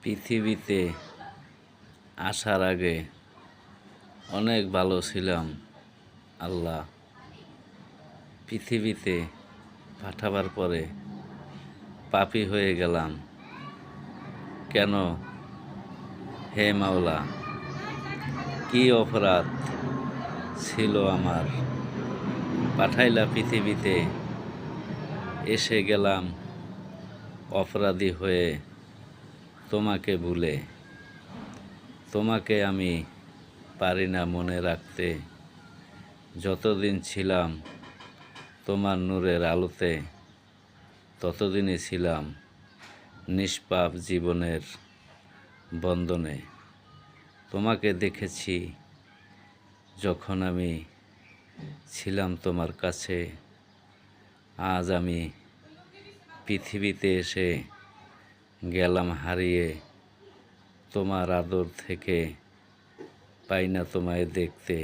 পৃথিবীতে আসার আগে অনেক ভালো ছিলাম। আল্লাহ পৃথিবীতে পাঠাবার পরে পাপী হয়ে গেলাম কেন? হে মাওলা, কি অপরাধ ছিল আমার? পাঠাইলা পৃথিবীতে, এসে গেলাম অপরাধী হয়ে তোমাকে ভুলে। তোমাকে আমি পারি না মনে রাখতে। যতদিন ছিলাম তোমার নূরের আলোতে, ততদিনই ছিলাম নিষ্পাপ জীবনের বন্ধনে। তোমাকে দেখেছি যখন আমি ছিলাম তোমার কাছে। আজ আমি পৃথিবীতে এসে গেলাম হারিয়ে, তোমার আদর থেকে পাই না তোমায় দেখতে।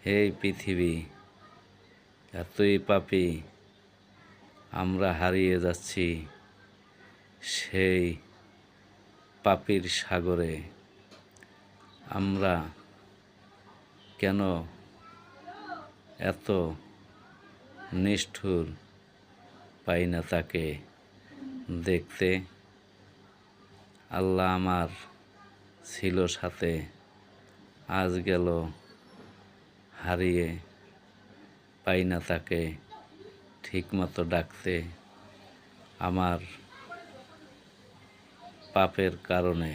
হে পৃথিবী, এতই পাপী আমরা হারিয়ে যাচ্ছি সেই পাপীর সাগরে। আমরা কেন এত নিষ্ঠুর, পাই না তাকে দেখতে। আল্লাহ আমার ছিল সাথে, আজ গেল হারিয়ে, পাই না তাকে ঠিকমতো ডাকতে। আমার পাপের কারণে